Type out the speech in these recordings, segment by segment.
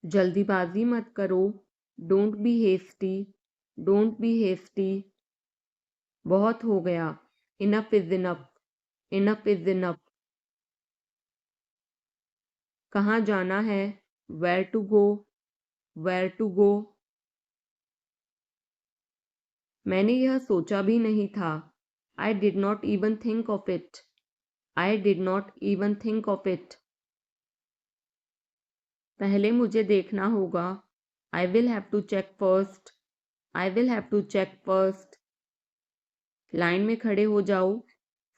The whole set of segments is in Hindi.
जल्दीबाजी मत करो। Don't be hasty. Don't be hasty. बहुत हो गया। Enough is enough. Enough is enough. कहाँ जाना है? Where to go. Where to go. मैंने यह सोचा भी नहीं था। I did not even think of it. I did not even think of it. पहले मुझे देखना होगा। I will have to check first. I will have to check first. Line में खड़े हो जाओ।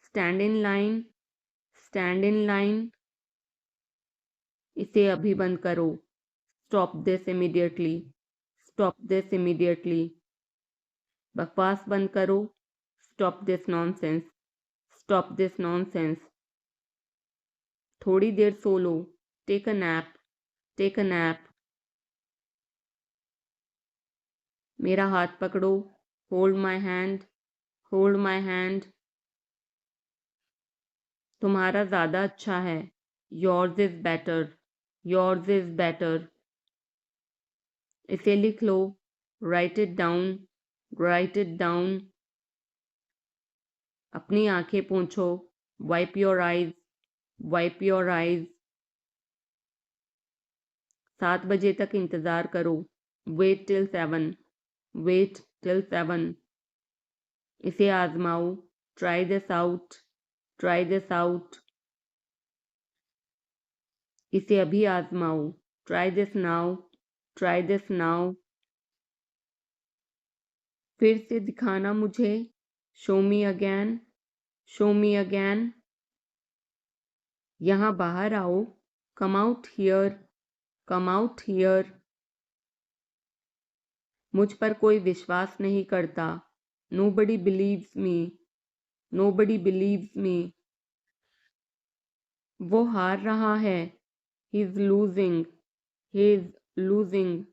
Stand in line. Stand in line. इसे अभी बंद करो। Stop this immediately. Stop this immediately. बकवास बंद करो। Stop this nonsense. Stop this nonsense. थोड़ी देर सो लो। Take a nap. Take a nap. मेरा हाथ पकड़ो। Hold my hand. Hold my hand. तुम्हारा ज़्यादा अच्छा है। Yours is better. Yours is better. इसे लिख लो। Write it down. Write it down. अपनी आंखें पोंछो। Wipe your eyes. Wipe your eyes. 7 बजे तक इंतज़ार करो। Wait till 7। Wait till 7। इसे आजमाओ। Try this out. Try this out. इसे अभी आजमाओ। Try this now. Try this now. फिर से दिखाना मुझे। Show me again. Show me again. यहाँ बाहर आओ। Come out here. Come out here. मुझ पर कोई विश्वास नहीं करता। Nobody believes me. Nobody believes me. वो हार रहा है। He is losing. He is losing.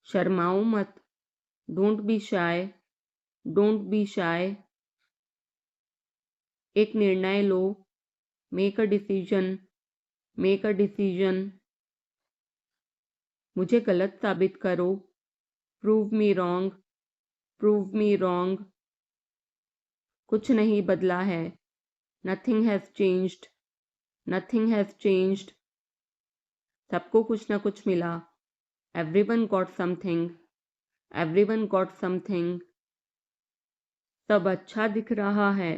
शर्माओ मत। Don't be shy. Don't be shy. एक निर्णय लो। Make a decision. Make a decision. मुझे गलत साबित करो। Prove me wrong. Prove me wrong. कुछ नहीं बदला है। Nothing has changed. Nothing has changed. सबको कुछ न कुछ मिला। Everyone got something. Everyone got something. सब अच्छा दिख रहा है।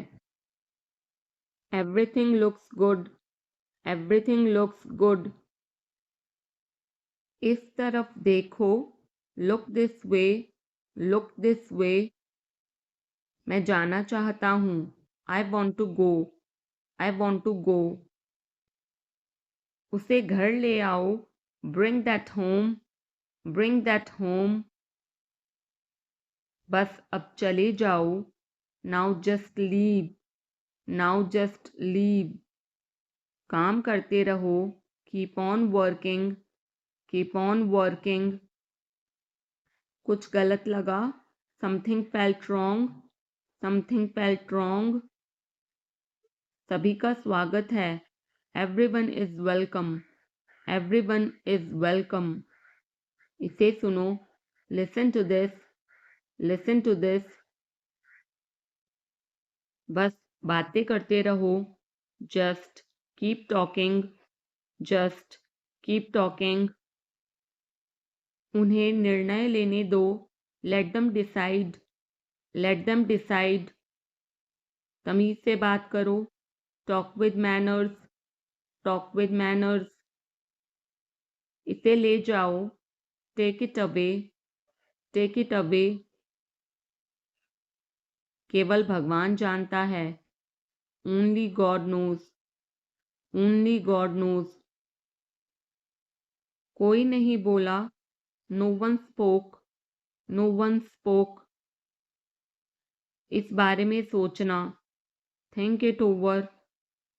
Everything looks good. Everything looks good. इस तरफ देखो। Look this way. Look this way. मैं जाना चाहता हूँ। I want to go. I want to go. उसे घर ले आओ। Bring that home. Bring that home. बस अब चले जाओ। Now just leave. Now just leave. काम करते रहो। Keep on working. Keep on working. कुछ गलत लगा। Something felt wrong. Something felt wrong. सभी का स्वागत है। Everyone is welcome. Everyone is welcome. इसे सुनो। Listen to this. Listen to this. बस बातें करते रहो। Just keep talking. Just keep talking. उन्हें निर्णय लेने दो। Let them decide. Let them decide. तमीज से बात करो। Talk with manners. Talk with manners. इसे ले जाओ। Take it away. Take it away. केवल भगवान जानता है। Only God knows. Only God knows. कोई नहीं बोला। No one spoke. No one spoke. इस बारे में सोचना। Think it over.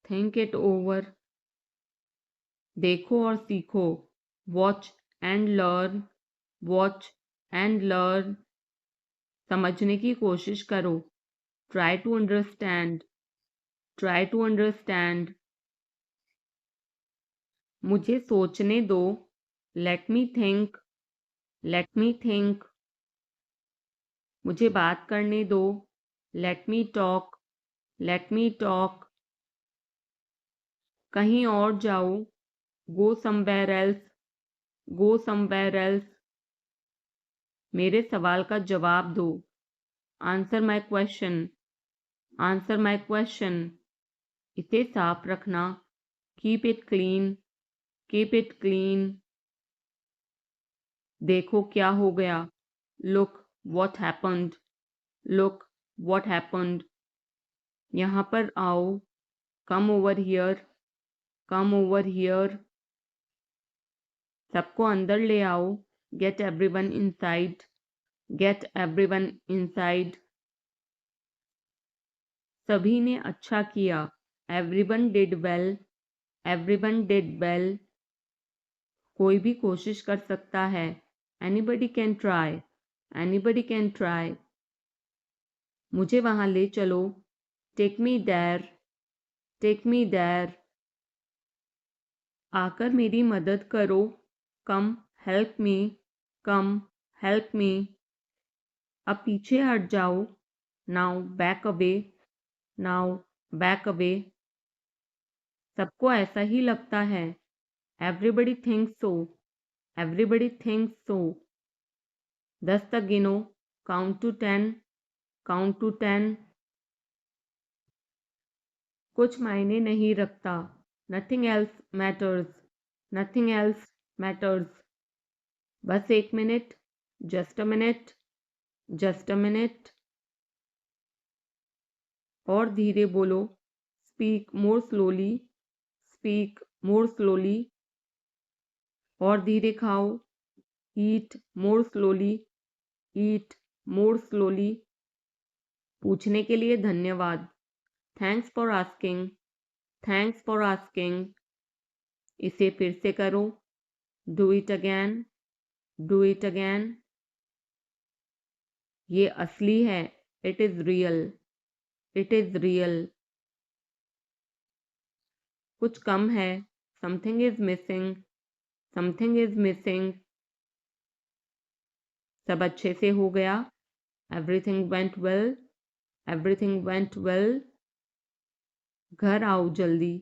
Think it over. देखो और सीखो। Watch and learn. Watch and learn. समझने की कोशिश करो। Try to understand. Try to understand. मुझे सोचने दो। Let me think, let me think. मुझे बात करने दो, let me talk, let me talk. कहीं और जाओ, go somewhere else, go somewhere else. मेरे सवाल का जवाब दो, answer my question, answer my question. इसे साफ रखना, keep it clean, keep it clean. देखो क्या हो गया, look what happened, look what happened. यहाँ पर आओ, come over here, come over here. सबको अंदर ले आओ, get everyone inside, get everyone inside. सभी ने अच्छा किया, everyone did well, everyone did well. कोई भी कोशिश कर सकता है, anybody can try, anybody can try. मुझे वहां ले चलो, take me there, take me there. आकर मेरी मदद करो, कम हेल्प मी, कम हेल्प मी। अब पीछे हट जाओ, now back away, now back away. सबको ऐसा ही लगता है, एवरीबडी थिंक्स सो, एवरीबडी थिंक्स सो। 10 तक गिनो, काउंट टू 10, काउंट टू 10। कुछ मायने नहीं रखता, nothing else matters, nothing else matters. बस 1 minute, just a minute, just a minute. और धीरे बोलो, speak more slowly, speak more slowly. और धीरे खाओ, ईट मोर स्लोली, ईट मोर स्लोली। पूछने के लिए धन्यवाद, thanks for asking, thanks for asking. इसे फिर से करो, do it again, do it again. ये असली है, it is real, it is real. कुछ कम है, something is missing, something is missing. सब अच्छे से हो गया, everything went well, everything went well. घर आओ जल्दी,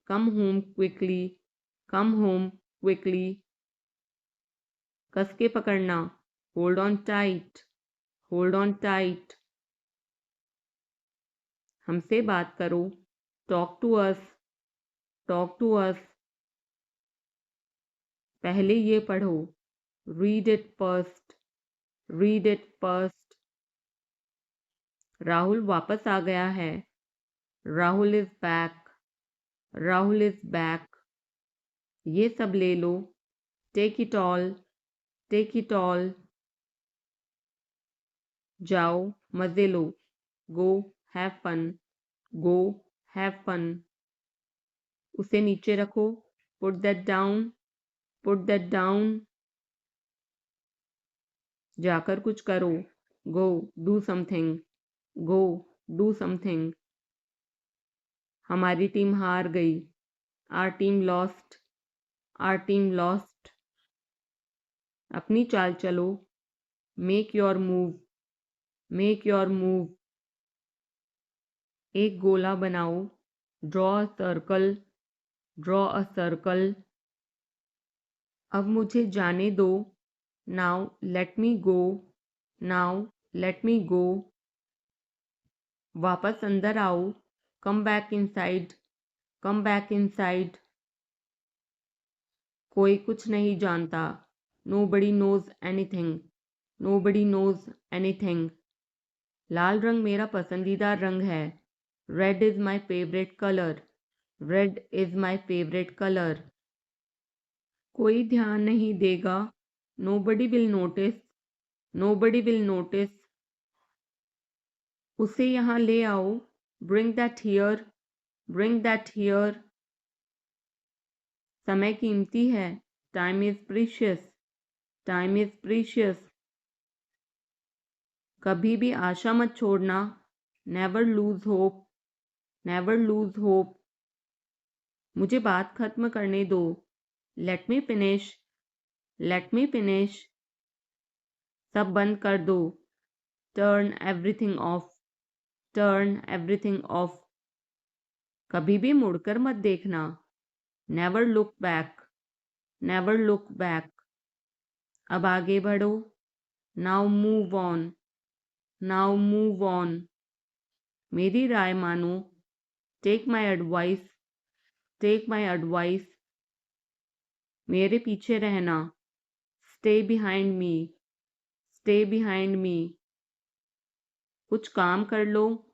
come home quickly, come home quickly. कस के पकड़ना, hold on tight, hold on tight. हमसे बात करो, talk to us, talk to us. पहले ये पढ़ो, read it first, read it first. Rahul वापस आ गया है, Rahul is back, Rahul is back. ये सब ले लो, take it all, take it all. जाओ मजे लो, go have fun, go have fun. उसे नीचे रखो, put that down, put that down. जाकर कुछ करो, go do something, go do something. हमारी टीम हार गई, our team lost, our team lost. अपनी चाल चलो, make your move, make your move. एक गोला बनाओ, draw a circle, draw a circle. अब मुझे जाने दो, now let me go, now let me go. वापस अंदर आओ, come back inside, come back inside. कोई कुछ नहीं जानता, nobody knows anything, nobody knows anything. लाल रंग मेरा पसंदीदा रंग है, red is my favourite colour, red is my favourite colour. कोई ध्यान नहीं देगा, nobody will notice, nobody will notice. उसे यहाँ ले आओ, bring that here, bring that here. समय कीमती है, time is precious, time is precious. कभी भी आशा मत छोड़ना, never lose hope, never lose hope. मुझे बात खत्म करने दो, let me finish, let me finish. सब बंद कर दो। Turn everything off. Turn everything off. कभी भी मुड़कर मत देखना। Never look back. Never look back. अब आगे बढ़ो। Now move on. Now move on. मेरी राय मानो। Take my advice. Take my advice. मेरे पीछे रहना। Stay behind me. Stay behind me. कुछ काम कर लो।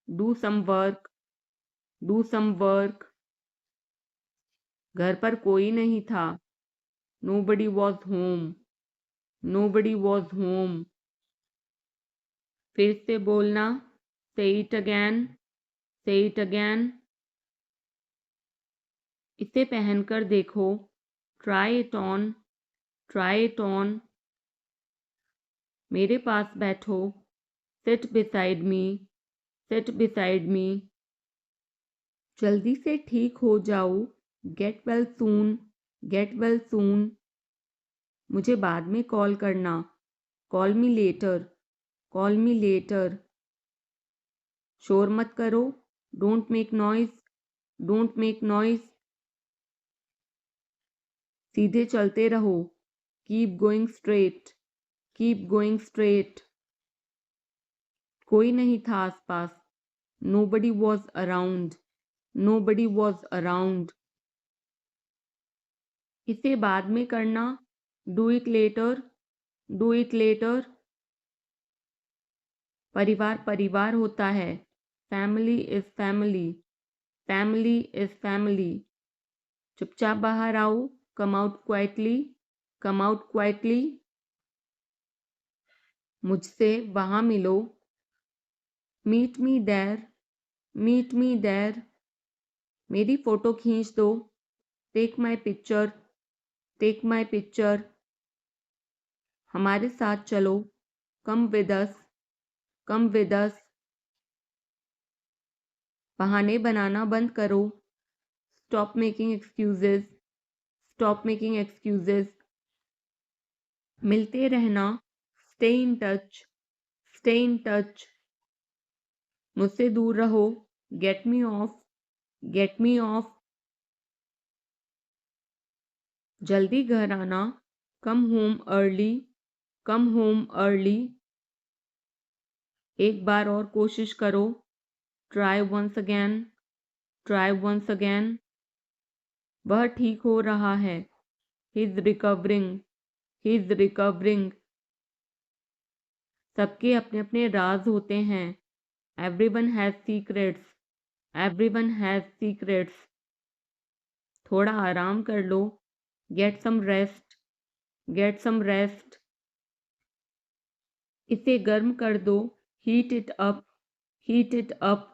Do some work. Do some work. घर पर कोई नहीं था। Nobody was home. Nobody was home. फिर से बोलना। Say it again. Say it again. इसे पहनकर देखो। Try it on. Try it on. मेरे पास बैठो। Sit beside me. Sit beside me. जल्दी से ठीक हो जाओ। Get well soon. Get well soon. मुझे बाद में कॉल करना। Call me later. Call me later. शोर मत करो। Don't make noise. Don't make noise. सीधे चलते रहो। Keep going straight. Keep going straight. कोई नहीं था आसपास। Nobody was around. Nobody was around. इसे बाद में करना। Do it later. Do it later. परिवार परिवार होता है। Family is family. Family is family. चुपचाप बाहर आओ। Come out quietly. Come out quietly. मुझसे वहां मिलो। Meet me there. Meet me there. मेरी फोटो खींच दो। Take my picture. Take my picture. हमारे साथ चलो। Come with us. Come with us. बहाने बनाना बंद करो। Stop making excuses. Stop making excuses. मिलते रहना। Stay in touch. Stay in touch. मुझसे दूर रहो। Get me off. Get me off. जल्दी घर आना। Come home early. Come home early. एक बार और कोशिश करो। Try once again. Try once again. वह ठीक हो रहा है। He is recovering. He is recovering. सबके अपने अपने राज होते हैं। Everyone has secrets. Everyone has secrets. थोड़ा आराम कर लो। Get some rest. Get some rest. इसे गर्म कर दो। Heat it up. Heat it up.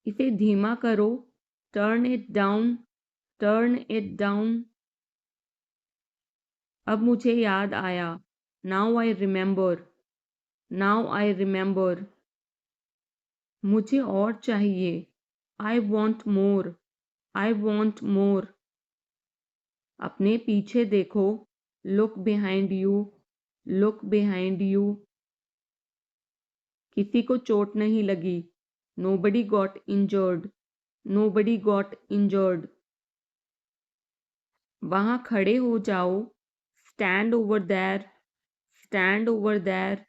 इसे धीमा करो। Turn it down. Turn it down. अब मुझे याद आया। Now I remember. Now I remember. मुझे और चाहिए। I want more. I want more. अपने पीछे देखो। Look behind you. Look behind you. किसी को चोट नहीं लगी। Nobody got injured. Nobody got injured. वहां खड़े हो जाओ। Stand over there. Stand over there.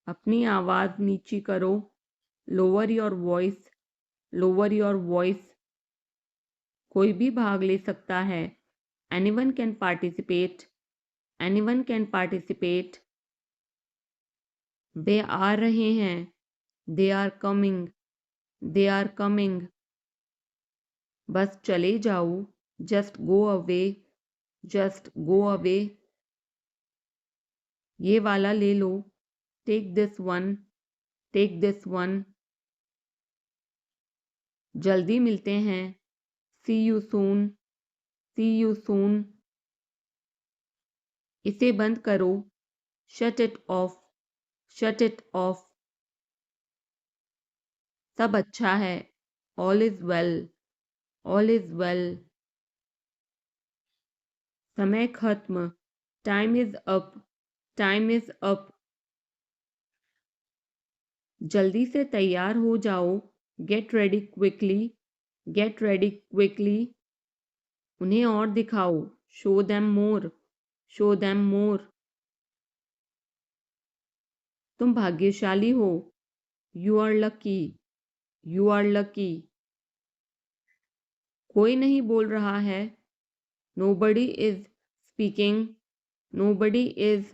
अपनी आवाज नीची करो। Lower your voice. Lower your voice. कोई भी भाग ले सकता है। Anyone can participate. Anyone can participate. वे आ रहे हैं। They are coming. They are coming. बस चले जाओ। Just go away. Just go away. ये वाला ले लो। Take this one. Take this one. जल्दी मिलते हैं। See you soon. See you soon. इसे बंद करो। Shut it off. Shut it off. सब अच्छा है। All is well. All is well. समय खत्म, time is up, time is up. जल्दी से तैयार हो जाओ, get ready quickly, get ready quickly. उन्हें और दिखाओ, show them more, show them more. तुम भाग्यशाली हो, you are lucky, you are lucky. कोई नहीं बोल रहा है, nobody is speaking, nobody is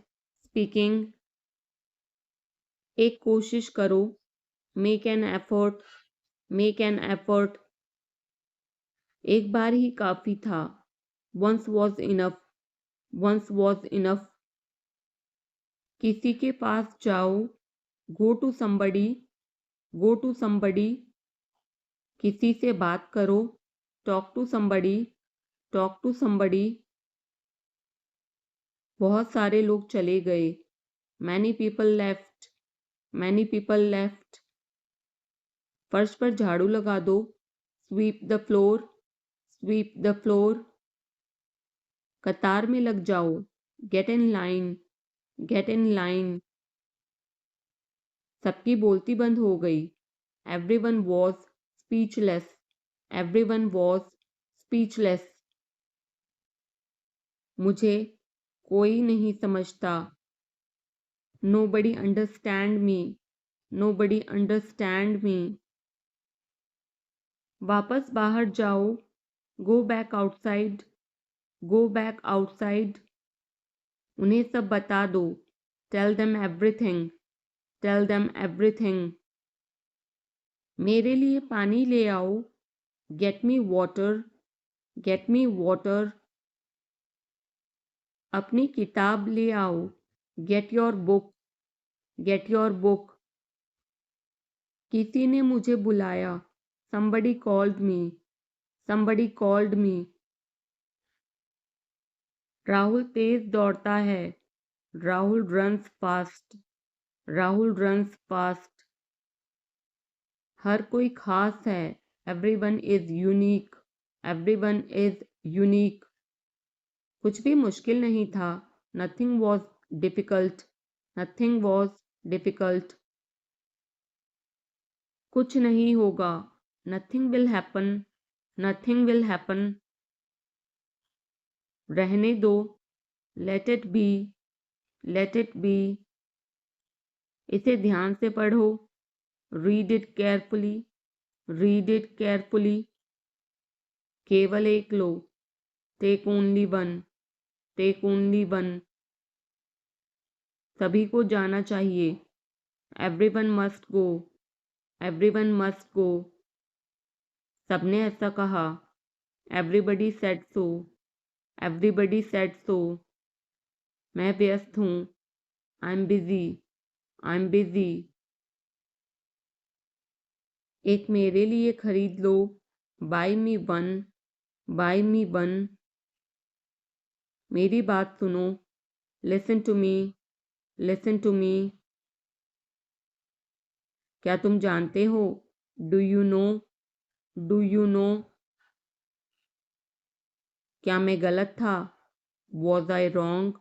speaking. एक कोशिश करो, make an effort, make an effort. एक बार ही काफी था, once was enough, once was enough. किसी के पास जाओ, go to somebody, go to somebody. किसी से बात करो, talk to somebody, talk to somebody. बहुत सारे लोग चले गए, many people left, many people left. फर्श पर झाड़ू लगा दो, sweep the floor, sweep the floor. कतार में लग जाओ, get in line, get in line. सबकी बोलती बंद हो गई, everyone was speechless, everyone was speechless. मुझे कोई नहीं समझता, nobody understand me, nobody understand me. वापस बाहर जाओ, go back outside, go back outside. उन्हें सब बता दो, tell them everything, tell them everything. मेरे लिए पानी ले आओ, get me water, get me water. अपनी किताब ले आओ, get your book, get your book. किसी ने मुझे बुलाया, somebody called me, somebody called me। Rahul तेज दौड़ता है, Rahul runs fast, Rahul runs fast. हर कोई खास है, everyone is unique, everyone is unique. कुछ भी मुश्किल नहीं था, nothing was difficult, nothing was difficult. कुछ नहीं होगा, nothing will happen, nothing will happen. रहने दो, let it be, let it be. इसे ध्यान से पढ़ो, read it carefully, read it carefully. केवल एक लो, take only one, take only one. सभी को जाना चाहिए, everyone must go, everyone must go. सबने ऐसा कहा, everybody said so, everybody said so. मैं व्यस्त हूँ, I am busy, I am busy. एक मेरे लिए खरीद लो, buy me one, buy me one. मेरी बात सुनो, listen to me, listen to me. क्या तुम जानते हो, do you know, do you know. क्या मैं गलत था, was I wrong,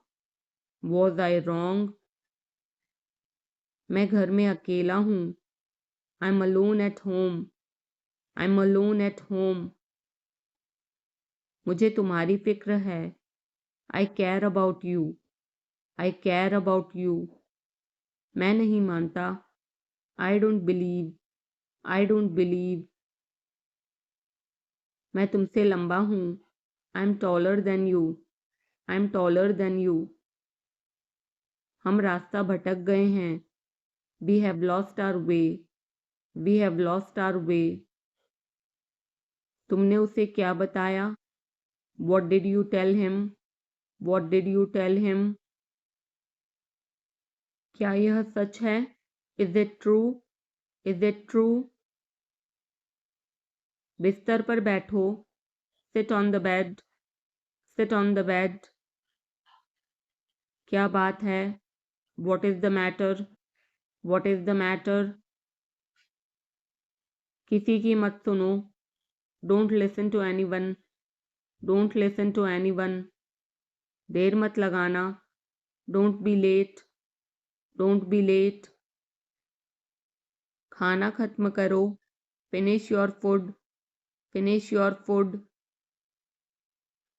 was I wrong. मैं घर में अकेला हूँ, I am alone at home, I am alone at home. मुझे तुम्हारी फिक्र है, I care about you, I care about you. मैं नहीं मानता, I don't believe, I don't believe. मैं तुमसे लंबा हूँ, I am taller than you, I am taller than you. हम रास्ता भटक गए हैं, we have lost our way, we have lost our way. तुमने उसे क्या बताया, what did you tell him, what did you tell him. क्या यह सच है, is it true, is it true. बिस्तर पर बैठो, sit on the bed, sit on the bed. क्या बात है, what is the matter, what is the matter. किसी की मत सुनो, don't listen to anyone, don't listen to anyone. देर मत लगाना, don't be late, don't be late. खाना खत्म करो, finish your food, finish your food.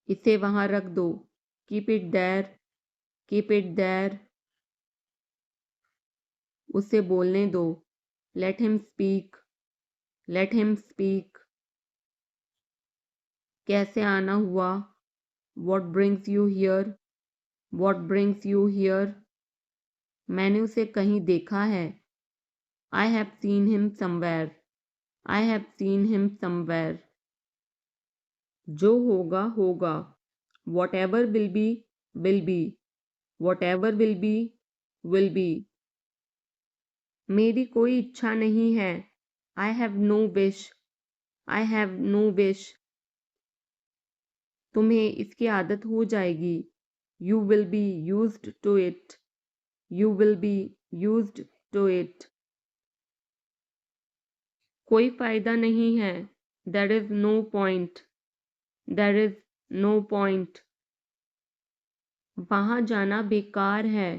इसे वहां रख दो, keep it there, keep it there. उसे बोलने दो, let him speak, let him speak. कैसे आना हुआ, what brings you here, what brings you here. मैंने उसे कहीं देखा है, I have seen him somewhere, I have seen him somewhere. जो होगा होगा, whatever will be will be, whatever will be will be. मेरी कोई इच्छा नहीं है, I have no wish, I have no wish. तुम्हें इसकी आदत हो जाएगी, you will be used to it, you will be used to it. कोई फायदा नहीं है, there is no point, there is no point. वहां जाना बेकार है,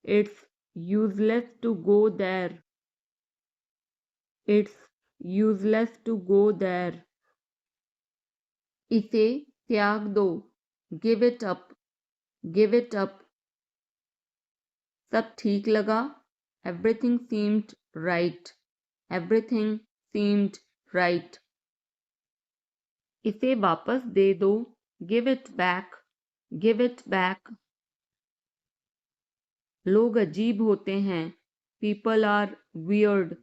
it's useless to go there, it's useless to go there. इसे त्याग दो, give it up, give it up. सब ठीक लगा, everything seemed right, everything seemed right. इसे वापस दे दो, give it back, give it back. लोग अजीब होते हैं, people are weird,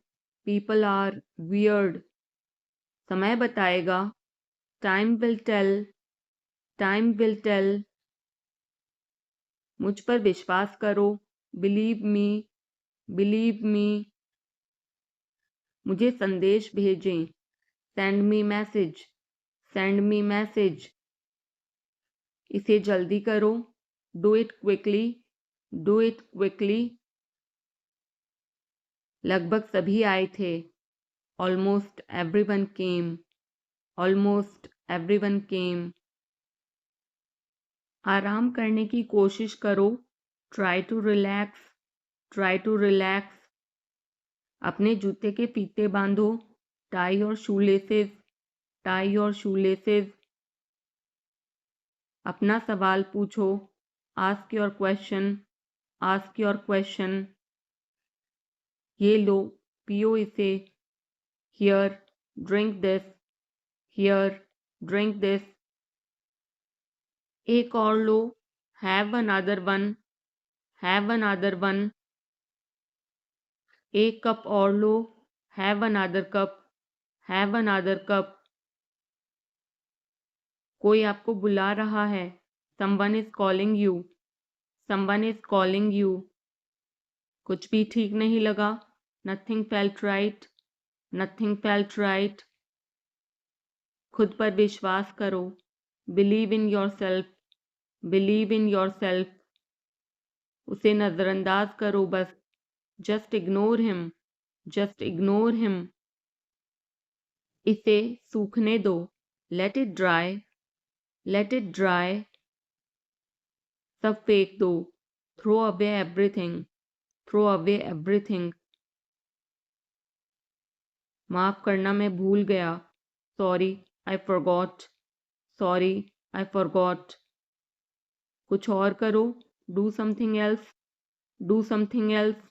people are weird. समय बताएगा, time will tell, time will tell. मुझ पर विश्वास करो, बिलीव मी, बिलीव मी। मुझे संदेश भेजें, send me message, send me message. इसे जल्दी करो, do it quickly, do it quickly. लगभग सभी आए थे, almost everyone came, almost everyone came. आराम करने की कोशिश करो, try to relax, try to relax. अपने जूते के फीते बांधो, टाई और शूलेसेस, टाई और शूलेसेस। अपना सवाल पूछो, ask your question, ask your question. ये लो, पियो इसे, here, drink this, here, drink this. एक और लो, have another one, have another one. एक कप और लो, have another cup, have another cup. कोई आपको बुला रहा है, someone is calling you, someone is calling you. कुछ भी ठीक नहीं लगा, nothing felt right, nothing felt right. खुद पर विश्वास करो, believe in your self, believe in yourself. उसे नजरअंदाज करो बस, just ignore him, just ignore him. इसे सूखने दो, let it dry, let it dry. सब फेंक दो, throw away everything, throw away everything. माफ करना, मैं भूल गया, sorry I forgot, sorry I forgot. कुछ और करो, do something else, do something else.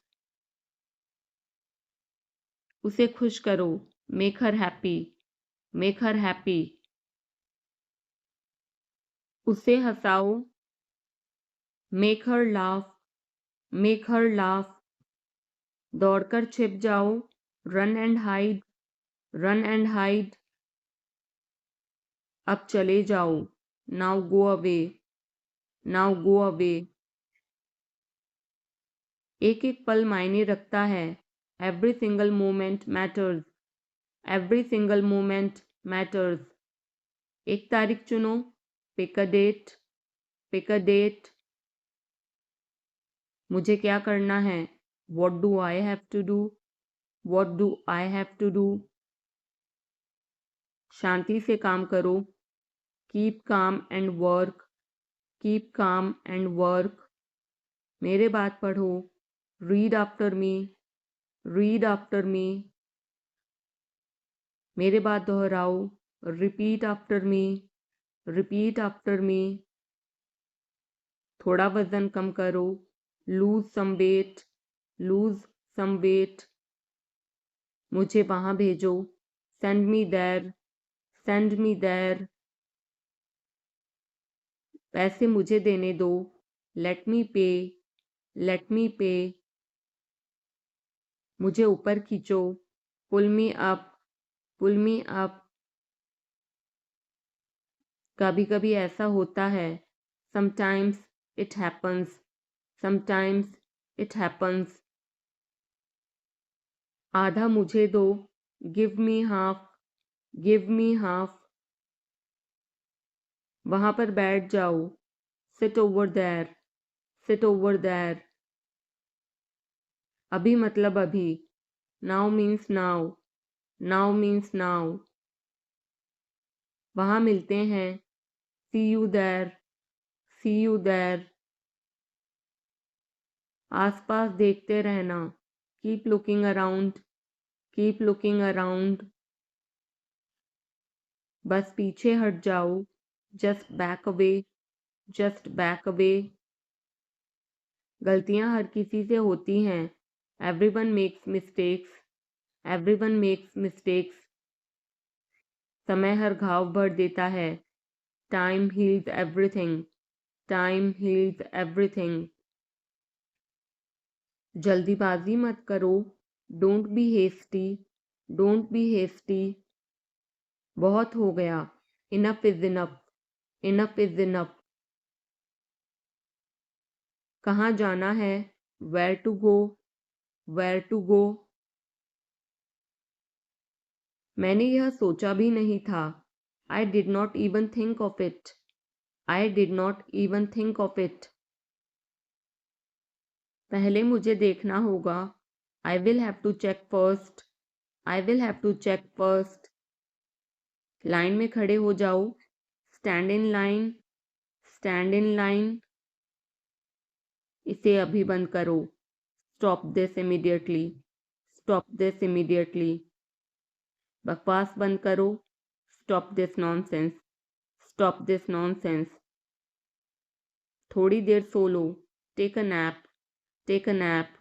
उसे खुश करो, make her happy, make her happy. उसे हंसाओ, make her laugh, make her laugh. दौड़कर छिप जाओ, run and hide, run and hide. अब चले जाओ, now go away, now go away. एक एक पल मायने रखता है, every single moment matters, every single moment matters. एक तारीख चुनो, pick a date, pick a date. मुझे क्या करना है, what do I have to do, what do I have to do. शांति से काम करो, keep calm and work, keep calm and work. मेरे बात पढ़ो, read after me, read after me. मेरे बात दोहराओ, repeat after me, repeat after me. थोड़ा वजन कम करो, lose some weight, lose some weight. मुझे वहां भेजो, send me there, send me there. पैसे मुझे देने दो, लेट मी पे, लेट मी पे। मुझे ऊपर खींचो, पुल मी अप, पुल मी अप। कभी कभी ऐसा होता है, sometimes it happens, sometimes it happens. आधा मुझे दो, give me half, give me half. वहां पर बैठ जाओ, sit over there, sit over there. अभी मतलब अभी, now means now, now means now. वहां मिलते हैं, see you there, see you there. आसपास देखते रहना, keep looking around, keep looking around. बस पीछे हट जाओ, just back away, just back away. गलतियां हर किसी से होती हैं, everyone makes mistakes, everyone makes mistakes. समय हर घाव भर देता है, time heals everything, time heals everything. जल्दीबाजी मत करो, don't be hasty, don't be hasty. बहुत हो गया, enough is enough, enough is enough. कहाँ जाना है, where to go, where to go. मैंने यह सोचा भी नहीं था, I did not even think of it, I did not even think of it. पहले मुझे देखना होगा, I will have to check first, I will have to check first. Line में खड़े हो जाओ, stand in line, stand in line. इसे अभी बंद करो, stop this immediately, stop this immediately. बकवास बंद करो, stop this nonsense, stop this nonsense. थोड़ी देर सो लो, take a nap, take a nap.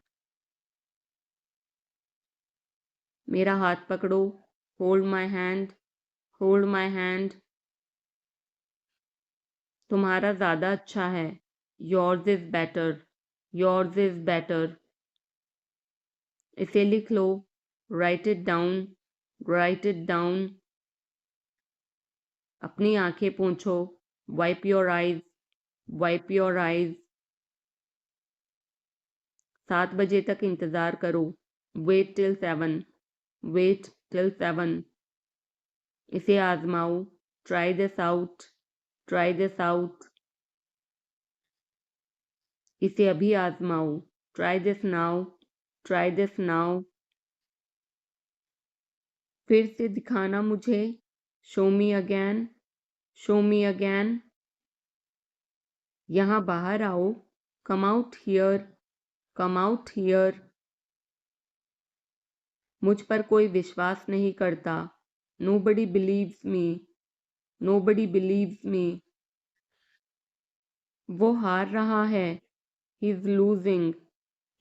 मेरा हाथ पकड़ो, hold my hand, hold my hand. तुम्हारा ज़्यादा अच्छा है, yours is better, yours is better. इसे लिख लो, write it down, write it down. अपनी आंखें पोंछो, wipe your eyes, wipe your eyes. 7 बजे तक इंतज़ार करो, वेट टिल 7, वेट टिल 7। इसे आजमाओ, try this out, try this out. इसे अभी आजमाओ, try this now, try this now. फिर से दिखाना मुझे, show me again, show me again. यहाँ बाहर आओ, come out here, come out here. मुझ पर कोई विश्वास नहीं करता, nobody believes me, nobody believes me. वो हार रहा है, he is losing,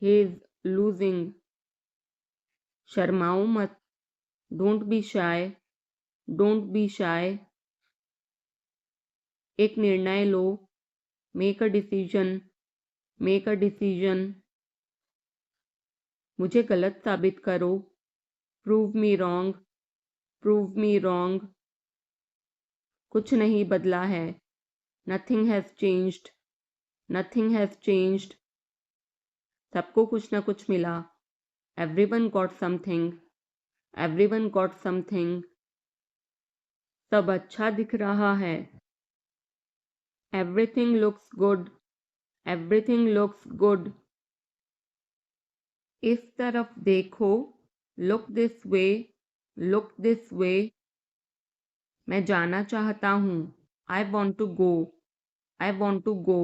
he is losing. शर्माओ मत, don't be shy, don't be shy. एक निर्णय लो, make a decision, make a decision. मुझे गलत साबित करो, prove me wrong, prove me wrong. कुछ नहीं बदला है, nothing has changed, nothing has changed. सबको कुछ ना कुछ मिला, everyone got something, everyone got something. सब अच्छा दिख रहा है, everything looks good, everything looks good. इस तरफ देखो, look this way, look this way. मैं जाना चाहता हूँ, I want to go, I want to go.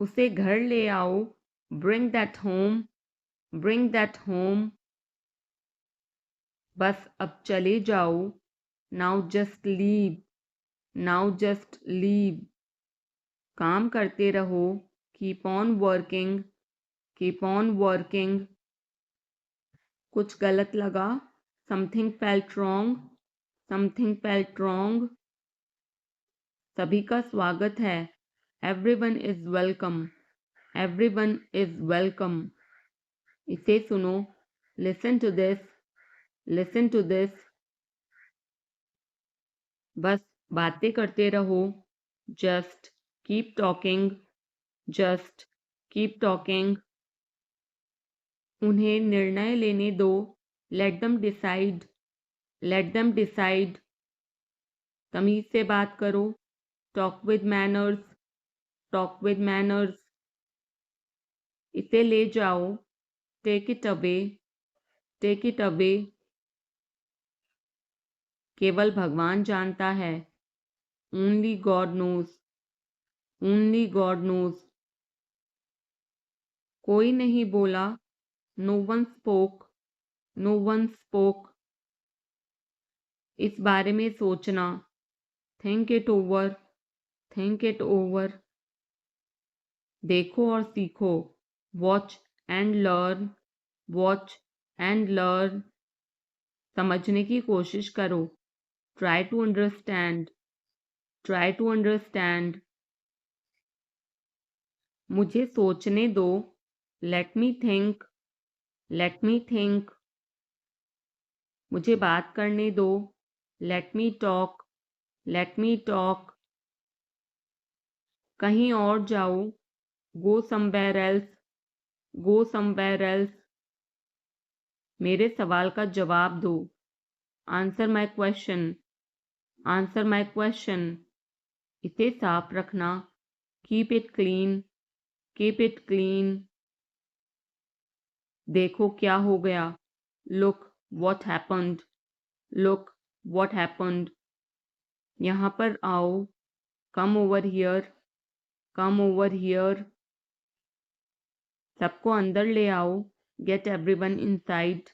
उसे घर ले आओ. Bring that home. Bring that home. बस अब चले जाओ. Now just leave. Now just leave. काम करते रहो. Keep on working. Keep on working. कुछ गलत लगा. Something felt wrong. Something felt wrong. सभी का स्वागत है. Everyone is welcome. Everyone is welcome. इसे सुनो. Listen to this. Listen to this. बस बातें करते रहो. Just keep talking. Just keep talking. उन्हें निर्णय लेने दो. Let them decide. Let them decide. तमीज से बात करो. Talk with manners. Talk with manners. इसे ले जाओ. Take it away. Take it away. केवल भगवान जानता है. Only God knows. Only God knows. कोई नहीं बोला. No one spoke. No one spoke. इस बारे में सोचना. Think it over. Think it over. देखो और सीखो. Watch and learn. Watch and learn. समझने की कोशिश करो. Try to understand. Try to understand. मुझे सोचने दो. Let me think. Let me think. मुझे बात करने दो. Let me talk. Let me talk. कहीं और जाओ. Go somewhere else. Go somewhere else. मेरे सवाल का जवाब दो. Answer my question. Answer my question. इसे साफ रखना. Keep it clean. Keep it clean. देखो क्या हो गया. Look what happened. Look what happened. यहाँ पर आओ. Come over here. Come over here. सबको अंदर ले आओ. Get everyone inside.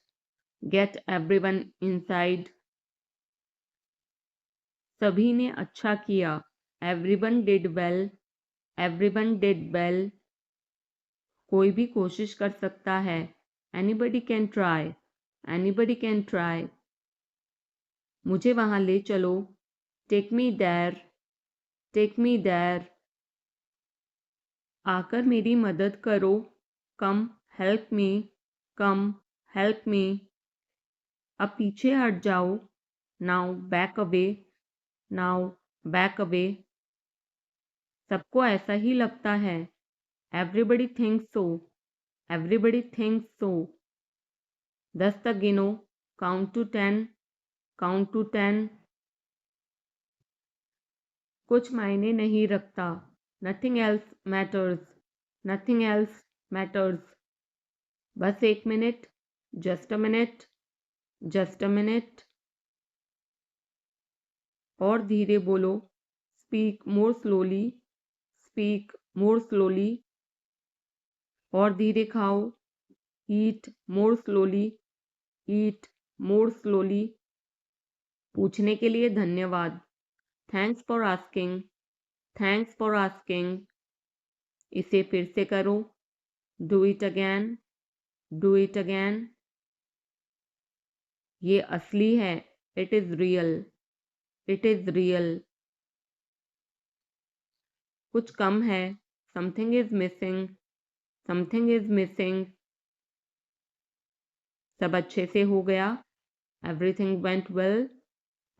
Get everyone inside. सभी ने अच्छा किया. Everyone did well. Everyone did well. कोई भी कोशिश कर सकता है. Anybody can try. Anybody can try. मुझे वहां ले चलो. Take me there. Take me there. आकर मेरी मदद करो. Come help me. Come help me. अब पीछे हट जाओ. Now back away. Now back away. सबको ऐसा ही लगता है. Everybody thinks so. Everybody thinks so. 10 तक गिनो. Count to 10. Count to 10. कुछ मायने नहीं रखता. Nothing else matters. Nothing else matters. बस 1 minute. Just a minute. Just a minute. और धीरे बोलो. Speak more slowly. Speak more slowly. और धीरे खाओ. Eat more slowly. Eat more slowly. पूछने के लिए धन्यवाद. Thanks for asking. Thanks for asking. इसे फिर से करो. Do it again. Do it again. ये असली है. It is real. It is real. कुछ कम है. Something is missing. Something is missing. सब अच्छे से हो गया. Everything went well.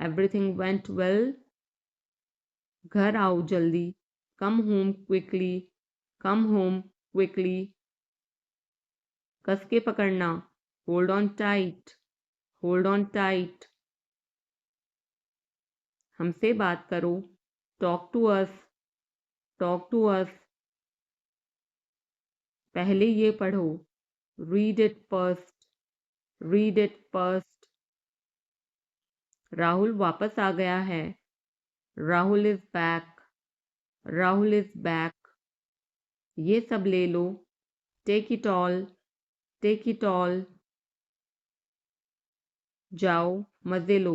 Everything went well. घर आओ जल्दी. Come home quickly. Come home quickly. कस के पकड़ना. Hold on tight. Hold on tight. हमसे बात करो. Talk to us. Talk to us. पहले ये पढ़ो. Read it first. Read it first. Rahul वापस आ गया है. Rahul is back. Rahul is back. ये सब ले लो, take it all, take it all. जाओ, मजे लो,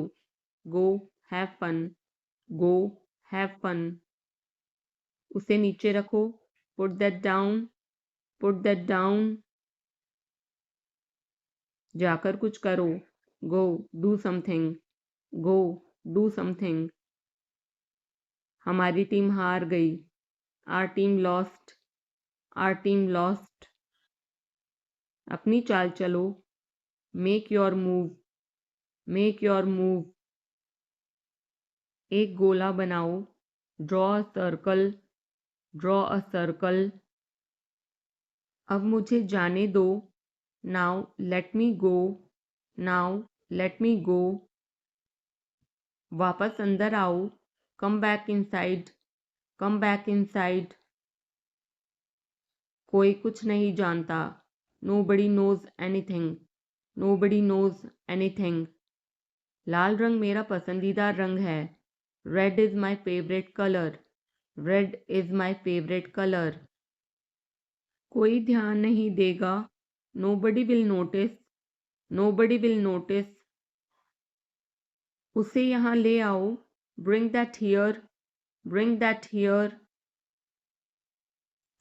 go have fun, go have fun. उसे नीचे रखो, put that down, put that down. जाकर कुछ करो, go do something, go do something. हमारी टीम हार गई, our team lost, our team lost. अपनी चाल चलो, make your move, make your move. एक गोला बनाओ, draw a circle, draw a circle. अब मुझे जाने दो, now let me go, now let me go. वापस अंदर आओ, come back inside, come back inside. कोई कुछ नहीं जानता, nobody knows anything, nobody knows anything. लाल रंग मेरा पसंदीदा रंग है, red is my favourite colour, red is my favourite colour. कोई ध्यान नहीं देगा, nobody will notice, nobody will notice. उसे यहाँ ले आओ, bring that here, bring that here.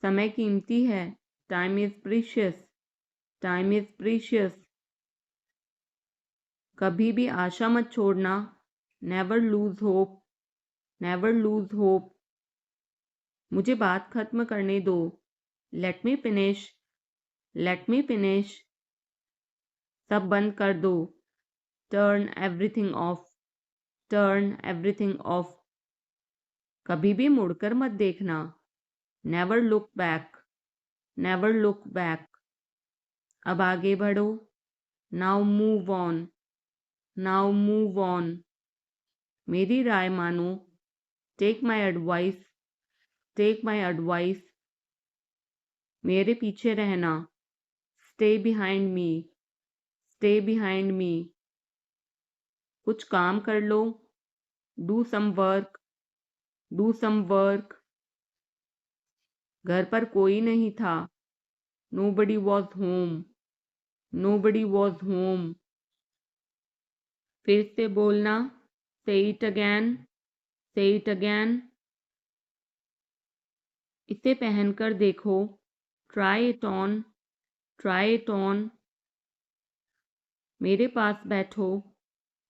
समय कीमती है, time is precious, time is precious. कभी भी आशा मत छोड़ना, never lose hope, never lose hope. मुझे बात खत्म करने दो, let me finish, let me finish. सब बंद कर दो, turn everything off, turn everything off. कभी भी मुड़कर मत देखना, never look back, never look back. अब आगे बढ़ो, now move on, now move on. मेरी राय मानो, take my advice, take my advice. मेरे पीछे रहना, stay behind me, stay behind me. कुछ काम कर लो, do some work, do some work. घर पर कोई नहीं था, nobody was home, nobody was home. फिर से बोलना, say it again, say it again. इसे पहनकर देखो, try it on, try it on. मेरे पास बैठो,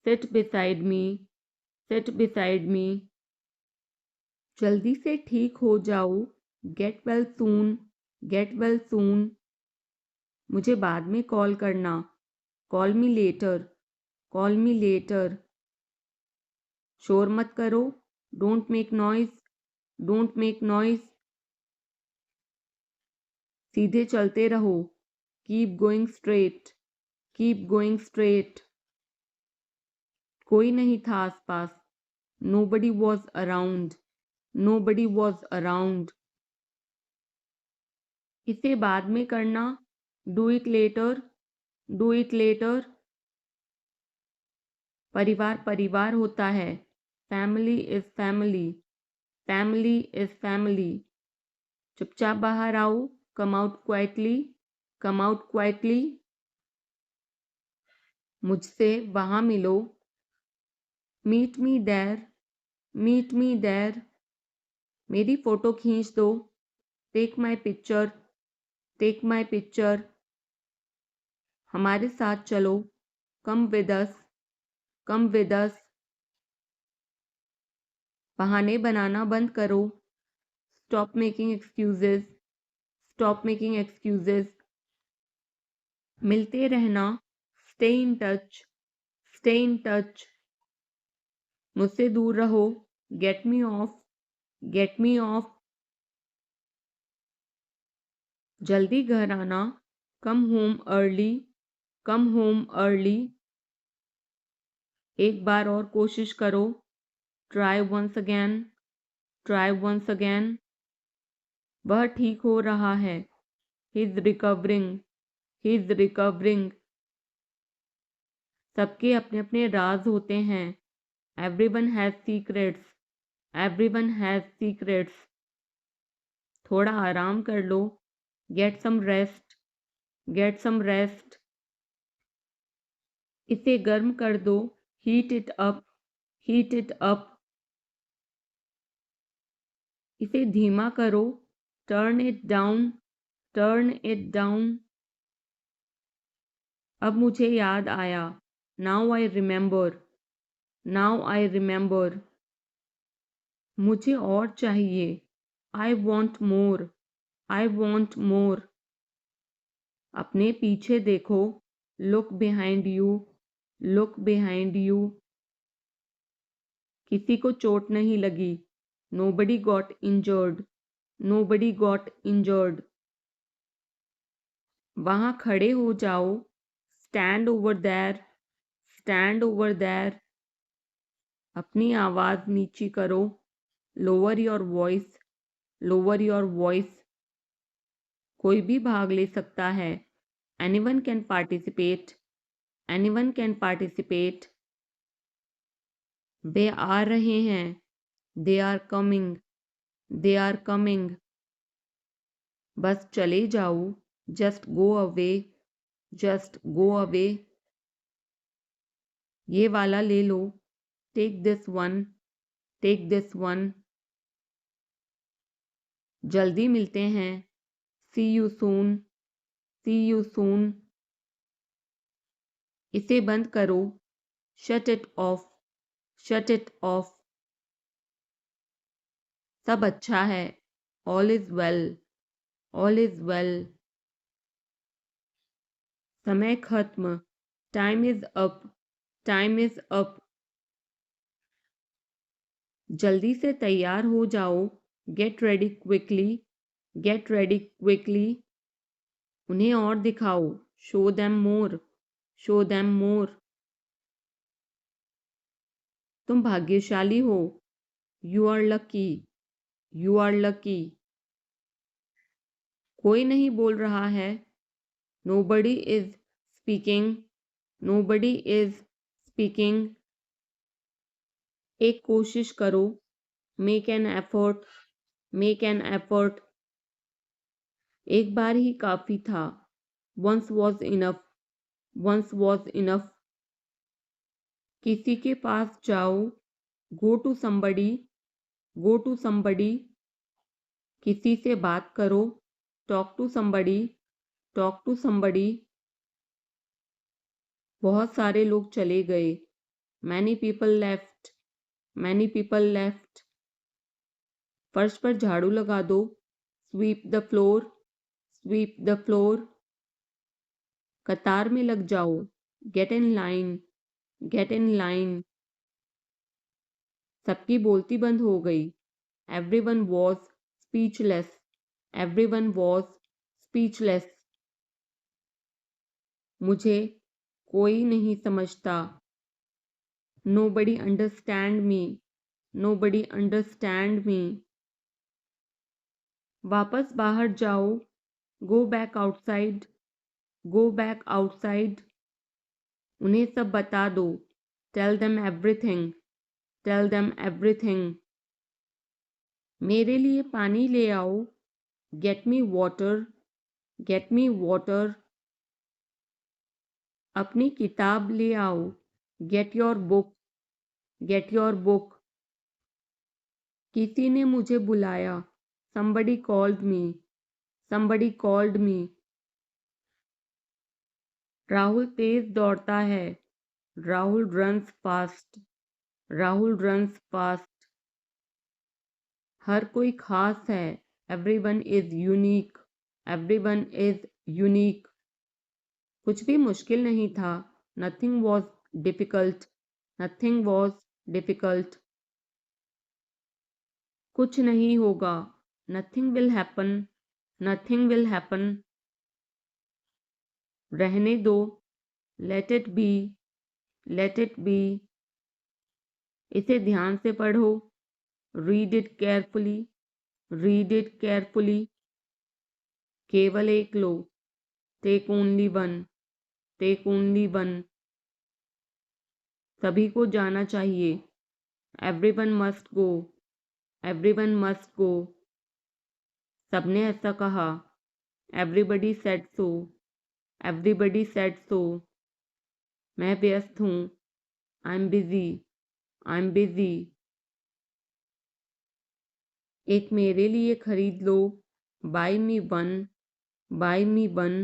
sit beside me, sit beside me. जल्दी से ठीक हो जाओ, get well soon, get well soon. मुझे बाद में कॉल करना, call me later, call me later. शोर मत करो, don't make noise, don't make noise. सीधे चलते रहो, keep going straight, keep going straight. कोई नहीं था आसपास, nobody was around, nobody was around. इसे बाद में करना, do it later, do it later. परिवार परिवार होता है, family is family, family is family. चुपचाप बाहर आओ, come out quietly, come out quietly. मुझसे वहाँ मिलो, meet me there, meet me there. मेरी फ़ोटो खींच दो, take my picture, take my picture. हमारे साथ चलो, come with us, come with us. बहाने बनाना बंद करो, stop making excuses, stop making excuses. मिलते रहना, stay in touch, stay in touch. मुझसे दूर रहो, get me off, get me off. जल्दी घर आना, come home early, come home early. एक बार और कोशिश करो, try once again, try once again. वह ठीक हो रहा है, he is recovering, he is recovering. सबके अपने अपने राज होते हैं, everyone has secrets, everyone has secrets. थोड़ा आराम कर लो, get some rest, get some rest. इसे गर्म कर दो, heat it up, heat it up. इसे धीमा करो, turn it down, turn it down. अब मुझे याद आया, now I remember, now I remember. मुझे और चाहिए, I want more, I want more. अपने पीछे देखो, look behind you, look behind you. किसी को चोट नहीं लगी, nobody got injured, nobody got injured. वहां खड़े हो जाओ, stand over there, stand over there. अपनी आवाज नीची करो, lower your voice, lower your voice. कोई भी भाग ले सकता है, anyone can participate, anyone can participate. वे आ रहे हैं, they are coming, they are coming. बस चले जाओ, just go away, just go away. ये वाला ले लो, take this one, take this one. जल्दी मिलते हैं, see you soon, see you soon. इसे बंद करो, shut it off, shut it off. सब अच्छा है, all is well, all is well. समय खत्म, time is up, time is up. जल्दी से तैयार हो जाओ, get ready quickly, get ready quickly. उन्हें और दिखाओ, show them more, show them more. तुम भाग्यशाली हो, you are lucky, you are lucky. कोई नहीं बोल रहा है, nobody is speaking, nobody is speaking. एक कोशिश करो, make an effort, make an effort. एक बार ही काफी था, once was enough, once was enough. किसी के पास जाओ, go to somebody, go to somebody. किसी से बात करो, talk to somebody, talk to somebody. बहुत सारे लोग चले गए, many people left, many people left. फर्श पर झाड़ू लगा दो, sweep the floor, sweep the floor. कतार में लग जाओ, get in line, get in line. सबकी बोलती बंद हो गई, everyone was speechless, everyone was speechless. मुझे कोई नहीं समझता, nobody understand me, nobody understand me. वापस बाहर जाओ, go back outside, go back outside. उन्हें सब बता दो, tell them everything, tell them everything. मेरे लिए पानी ले आओ, get me water, get me water. अपनी किताब ले आओ, get your book, get your book. किसी ने मुझे बुलाया, somebody called me, somebody called me। Rahul तेज दौड़ता है, Rahul runs fast, Rahul runs fast. हर कोई खास है, everyone is unique, everyone is unique. कुछ भी मुश्किल नहीं था, nothing was difficult, nothing was difficult. कुछ नहीं होगा, nothing will happen, nothing will happen. रहने दो, let it be, let it be. इसे ध्यान से पढ़ो, read it carefully, read it carefully. केवल एक लो, take only one, take only one. सभी को जाना चाहिए, everyone must go, everyone must go. सबने ऐसा कहा। Everybody said so. Everybody said so. मैं व्यस्त हूँ। I am busy. I am busy. एक मेरे लिए खरीद लो। Buy me one. Buy me one.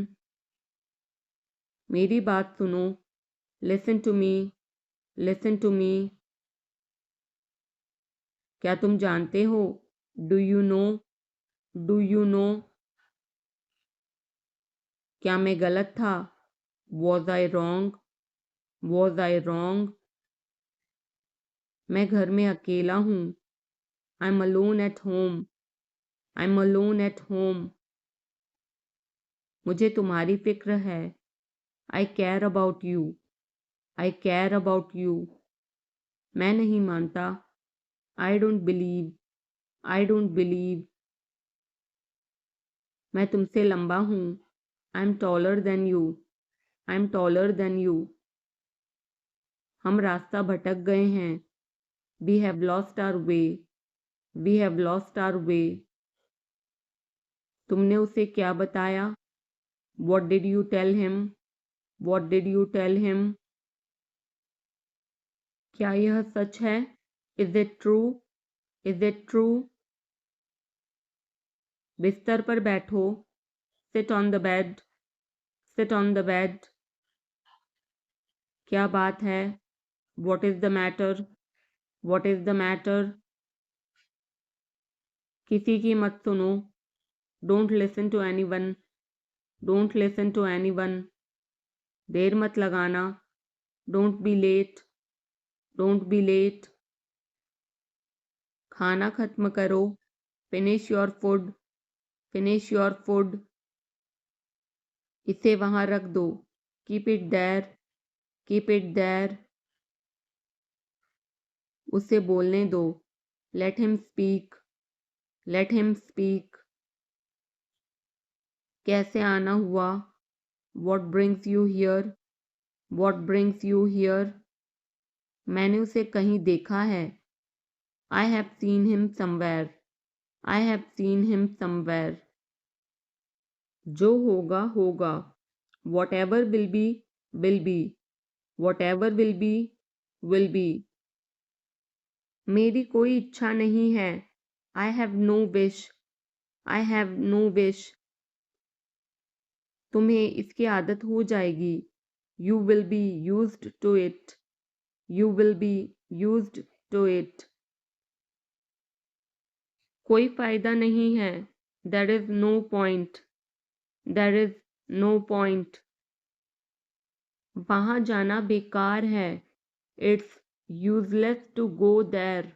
मेरी बात सुनो। Listen to me. Listen to me. क्या तुम जानते हो? Do you know? Do you know? क्या मैं गलत था? Was I wrong? Was I wrong? मैं घर में अकेला हूँ। I am alone at home. I am alone at home. मुझे तुम्हारी फिक्र है। I care about you. I care about you. मैं नहीं मानता। I don't believe. I don't believe. मैं तुमसे लंबा हूँ। I am taller than you. I am taller than you. हम रास्ता भटक गए हैं। We have lost our way. We have lost our way. तुमने उसे क्या बताया? What did you tell him? What did you tell him? क्या यह सच है? Is it true? Is it true? बिस्तर पर बैठो। Sit on the bed. Sit on the bed. क्या बात है? What is the matter? What is the matter? किसी की मत सुनो। Don't listen to anyone. Don't listen to anyone. देर मत लगाना। Don't be late. Don't be late. खाना खत्म करो। Finish your food. Finish your food. इसे वहां रख दो। Keep it there. Keep it there. उसे बोलने दो। Let him speak. Let him speak. कैसे आना हुआ? What brings you here? What brings you here? मैंने उसे कहीं देखा है। I have seen him somewhere. I have seen him somewhere. जो होगा होगा। Whatever will be will be. Whatever will be will be. मेरी कोई इच्छा नहीं है। I have no wish. I have no wish. तुम्हें इसकी आदत हो जाएगी। You will be used to it. You will be used to it. कोई फायदा नहीं है। There is no point. There is no point. वहां जाना बेकार है। It's useless to go there.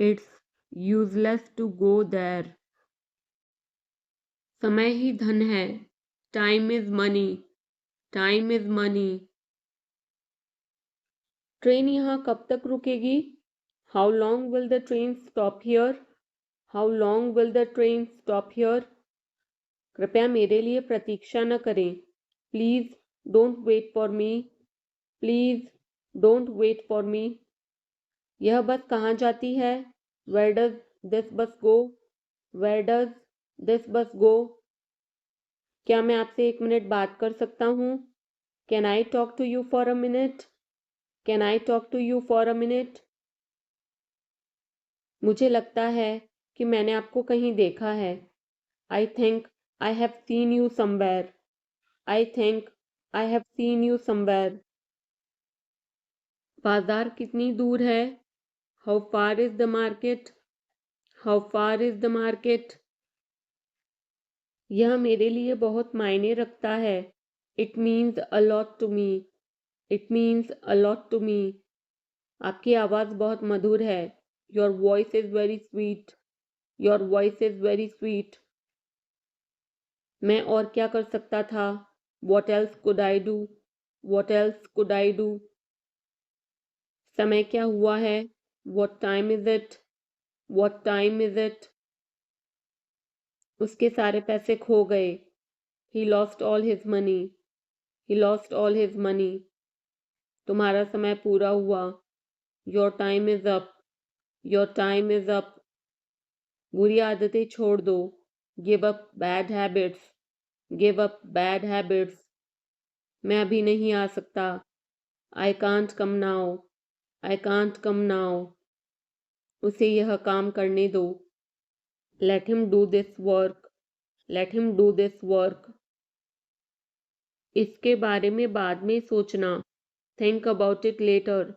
It's useless to go there. समय ही धन है। Time is money. Time is money. Train यहाँ कब तक रुकेगी? How long will the train stop here? How long will the train stop here? कृपया मेरे लिए प्रतीक्षा न करें। Please don't wait for me. Please don't wait for me. यह बस कहाँ जाती है? वेयर डज दिस बस गो? वेयर डज दिस बस गो? क्या मैं आपसे 1 मिनट बात कर सकता हूँ? Can I talk to you for a minute? Can I talk to you for a minute? मुझे लगता है कि मैंने आपको कहीं देखा है। I think I have seen you somewhere. I think I have seen you somewhere. बाजार कितनी दूर है? How far is the market? How far is the market? यह मेरे लिए बहुत मायने रखता है। It means a lot to me. It means a lot to me. आपकी आवाज़ बहुत मधुर है। Your voice is very sweet. Your voice is very sweet. मैं और क्या कर सकता था? What else could I do? What else could I do? समय क्या हुआ है? What time is it? What time is it? उसके सारे पैसे खो गए। He lost all his money. He lost all his money. तुम्हारा समय पूरा हुआ। Your time is up. Your time is up. बुरी आदतें छोड़ दो। Give up bad habits, give up bad habits. मैं अभी नहीं आ सकता। I can't come now, I can't come now. उसे यह काम करने दो। Let him do this work, let him do this work. इसके बारे में बाद में सोचना। Think about it later,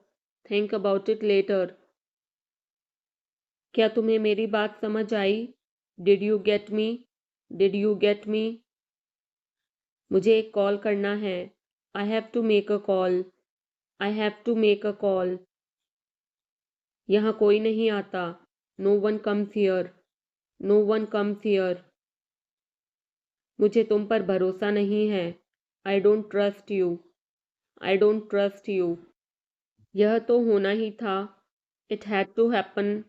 think about it later. क्या तुम्हें मेरी बात समझ आई? Did you get me, did you get me? मुझे एक कॉल करना है। I have to make a call, I have to make a call. यहाँ कोई नहीं आता। No one comes here, no one comes here. मुझे तुम पर भरोसा नहीं है। I don't trust you, I don't trust you. यह तो होना ही था। It had to happen,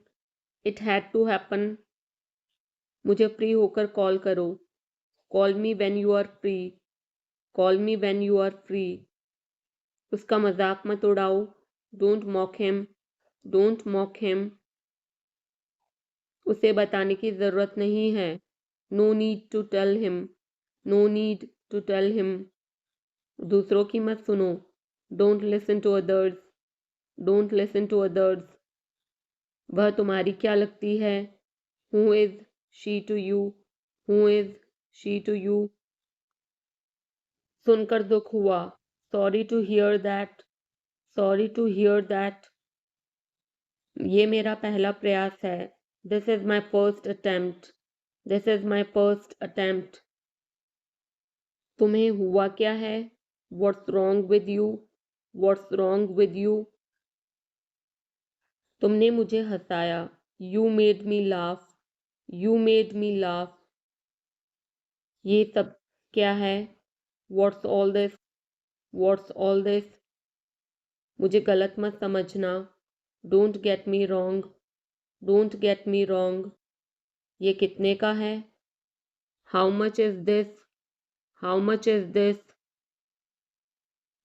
it had to happen. मुझे फ्री होकर कॉल करो। Call me when you are free, call me when you are free. उसका मजाक मत उड़ाओ। Don't mock him, don't mock him. उसे बताने की जरूरत नहीं है। No need to tell him, no need to tell him. दूसरों की मत सुनो। Don't listen to others, don't listen to others. वह तुम्हारी क्या लगती है? Who is she to you, who is she to you? सुनकर दुख हुआ। Sorry to hear that, sorry to hear that. ये मेरा पहला प्रयास है। This is my first attempt, this is my first attempt. तुम्हें हुआ क्या है? What's wrong with you, what's wrong with you? तुमने मुझे हंसाया। You made me laugh, you made me laugh. ये सब क्या है? What's all this, what's all this? मुझे गलत मत समझना। Don't get me wrong, don't get me wrong. ये कितने का है? How much is this, how much is this?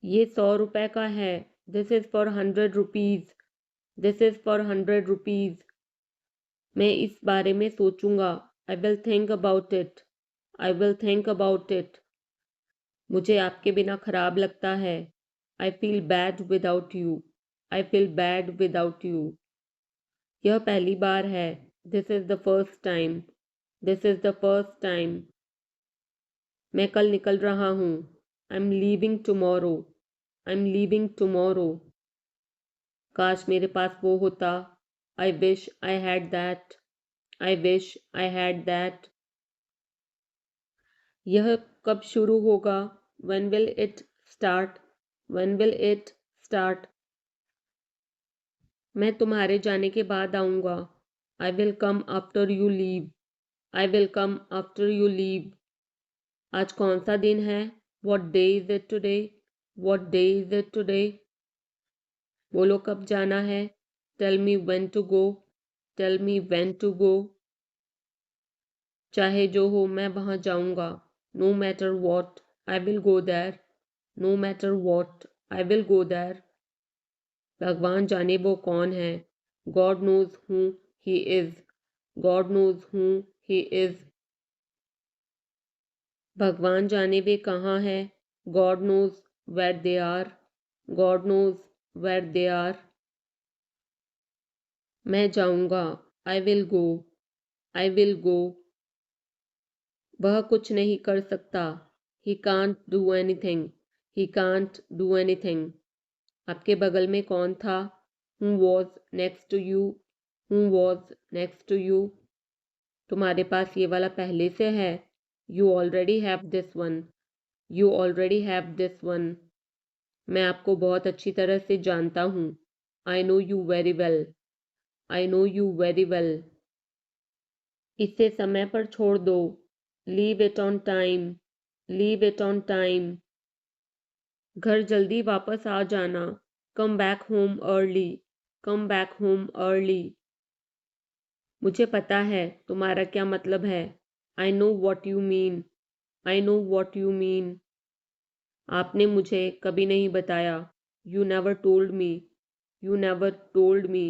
ये 100 रुपए का है। This is for 100 rupees, this is for 100 rupees. मैं इस बारे में सोचूंगा। I will think about it, I will think about it. मुझे आपके बिना खराब लगता है। I feel bad without you, I feel bad without you. यह पहली बार है। This is the first time, this is the first time. मैं कल निकल रहा हूँ। I am leaving tomorrow, I am leaving tomorrow. काश मेरे पास वो होता। I wish I had that, I wish I had that. यह कब शुरू होगा? When will it start? When will it start? मैं तुम्हारे जाने के बाद आऊँगा। I will come after you leave, I will come after you leave। आज कौन सा दिन है? What day is it today? What day is it today? बोलो कब जाना है? Tell me when to go, tell me when to go। चाहे जो हो मैं वहाँ जाऊँगा। No matter what, I will go there, no matter what, I will go there। भगवान जाने वो कौन है। God knows who he is, God knows who he is. भगवान जाने वे कहाँ हैं। God knows where they are, God knows where they are. मैं जाऊँगा। I will go, I will go. वह कुछ नहीं कर सकता। He can't do anything, he can't do anything. आपके बगल में कौन था? Who was next to you, who was next to you? तुम्हारे पास ये वाला पहले से है। You already have this one, you already have this one. मैं आपको बहुत अच्छी तरह से जानता हूँ। I know you very well, I know you very well. इसे समय पर छोड़ दो। Leave it on time, leave it on time. घर जल्दी वापस आ जाना। Come back home early, come back home early. मुझे पता है तुम्हारा क्या मतलब है। I know what you mean, I know what you mean. आपने मुझे कभी नहीं बताया। You never told me, you never told me.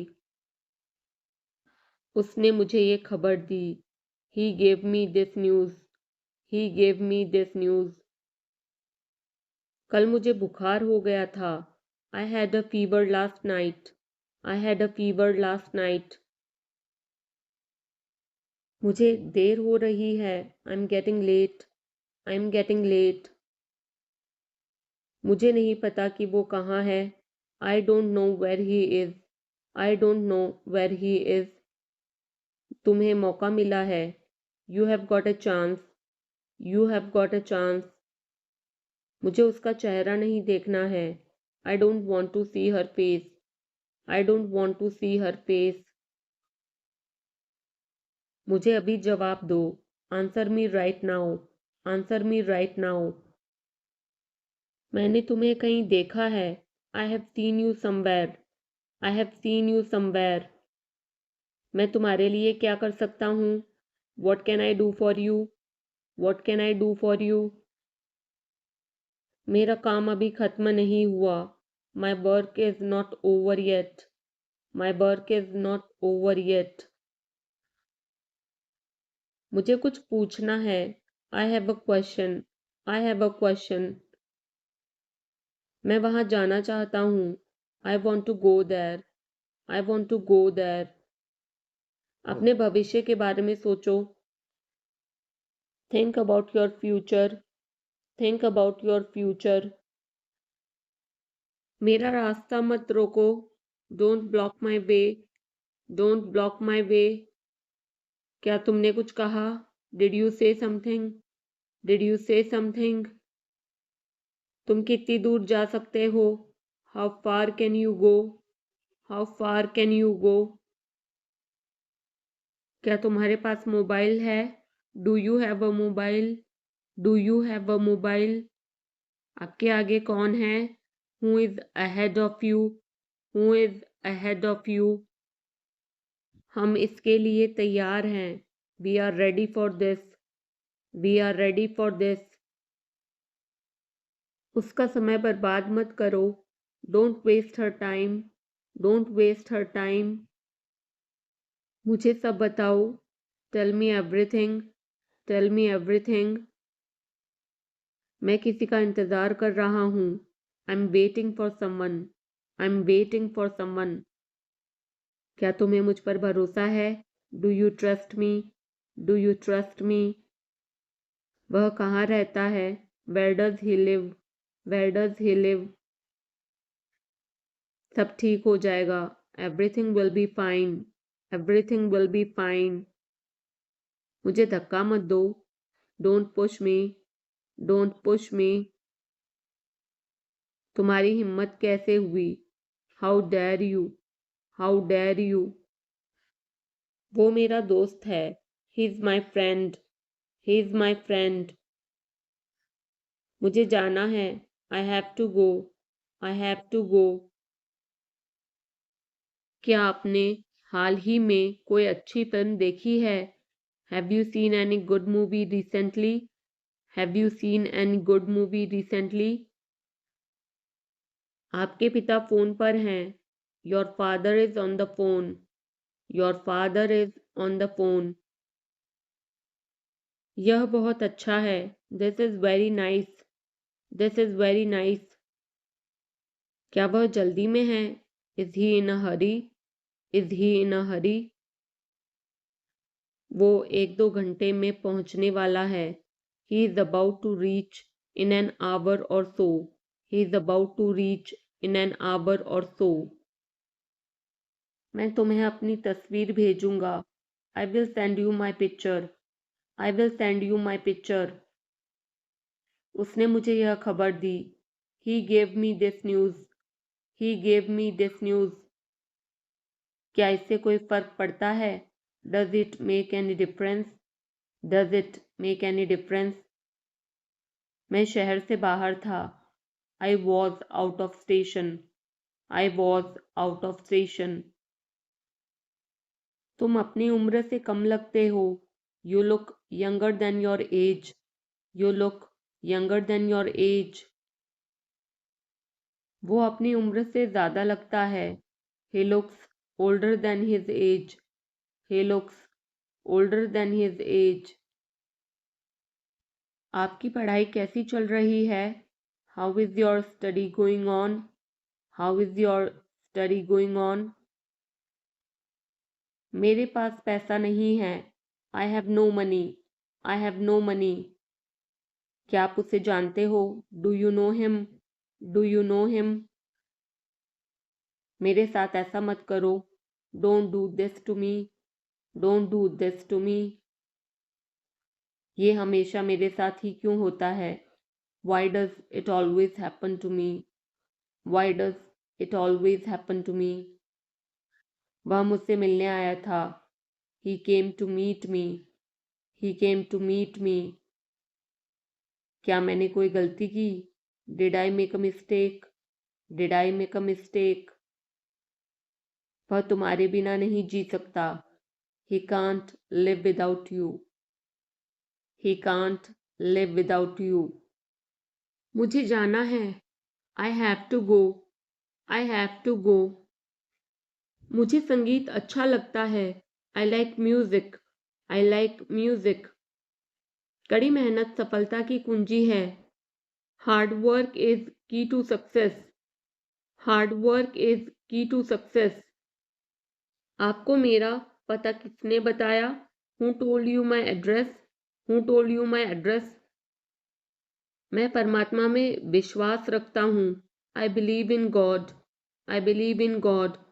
उसने मुझे ये खबर दी। He gave me this news. He gave me this news. कल मुझे बुखार हो गया था। I had a fever last night. I had a fever last night. मुझे देर हो रही है। I'm getting late. I'm getting late. मुझे नहीं पता कि वो कहाँ है। I don't know where he is. I don't know where he is. तुम्हें मौका मिला है। You have got a chance. You have got a chance. मुझे उसका चेहरा नहीं देखना है। I don't want to see her face. I don't want to see her face. मुझे अभी जवाब दो। Answer me right now. Answer me right now. मैंने तुम्हें कहीं देखा है। I have seen you somewhere. I have seen you somewhere. मैं तुम्हारे लिए क्या कर सकता हूँ? What can I do for you? What can I do for you? मेरा काम अभी खत्म नहीं हुआ। My work is not over yet. My work is not over yet. मुझे कुछ पूछना है। I have a question. I have a question. मैं वहाँ जाना चाहता हूँ। I want to go there. I want to go there. अपने भविष्य के बारे में सोचो। Think about your future. Think about your future. मेरा रास्ता मत रोको। Don't block my way. Don't block my way. क्या तुमने कुछ कहा? Did you say something? Did you say something? तुम कितनी दूर जा सकते हो? How far can you go? How far can you go? क्या तुम्हारे पास मोबाइल है? Do you have a mobile? Do you have a mobile? आपके आगे कौन है? Who is ahead of you? Who is ahead of you? हम इसके लिए तैयार हैं। We are ready for this. We are ready for this. उसका समय बर्बाद मत करो। Don't waste her time. Don't waste her time. मुझे सब बताओ। Tell me everything. Tell me everything. मैं किसी का इंतज़ार कर रहा हूँ। I'm waiting for someone. I'm waiting for someone. क्या तुम्हें मुझ पर भरोसा है? Do you trust me? Do you trust me? वह कहाँ रहता है? Where does he live? Where does he live? सब ठीक हो जाएगा। Everything will be fine. Everything will be fine. मुझे धक्का मत दो। Don't push me. Don't push me. तुम्हारी हिम्मत कैसे हुई? How dare you? How dare you? वो मेरा दोस्त है। He is my friend. He is my friend. मुझे जाना है। I have to go. I have to go. क्या आपने हाल ही में कोई अच्छी फिल्म देखी है? Have you seen any good movie recently? Have you seen any good movie recently? आपके पिता फोन पर हैं। Your father is on the phone. Your father is on the phone. यह बहुत अच्छा है। This is very nice. This is very nice. क्या वह जल्दी में है? Is he in a hurry? Is he in a hurry? वो 1-2 घंटे में पहुंचने वाला है। He is about to reach in an hour or so. He is about to reach in an hour or so. मैं तुम्हें अपनी तस्वीर भेजूंगा। I will send you my picture. I will send you my picture. उसने मुझे यह खबर दी। He gave me this news. He gave me this news. क्या इससे कोई फर्क पड़ता है? Does it make any difference? Does it make any difference? मैं शहर से बाहर था। I was out of station. I was out of station. तुम अपनी उम्र से कम लगते हो। You look younger than your age. You look younger than your age. वो अपनी उम्र से ज़्यादा लगता है। He looks older than his age. He looks older than his age. आपकी पढ़ाई कैसी चल रही है? How is your study going on? How is your study going on? मेरे पास पैसा नहीं है. I have no money. I have no money. क्या आप उसे जानते हो? Do you know him? Do you know him? मेरे साथ ऐसा मत करो. Don't do this to me. Don't do this to me. ये हमेशा मेरे साथ ही क्यों होता है? Why does it always happen to me? Why does it always happen to me? वह मुझसे मिलने आया था. He came to meet me. He came to meet me. क्या मैंने कोई गलती की? Did I make a mistake? Did I make a mistake? वह तुम्हारे बिना नहीं जी सकता. He can't live without you. He can't live without you. मुझे जाना है. I have to go. I have to go. मुझे संगीत अच्छा लगता है. I like music. I like music. कड़ी मेहनत सफलता की कुंजी है. Hard work is key to success. Hard work is key to success. आपको मेरा पता किसने बताया? Who told you my address? Who told you my address? मैं परमात्मा में विश्वास रखता हूँ. I believe in God. I believe in God.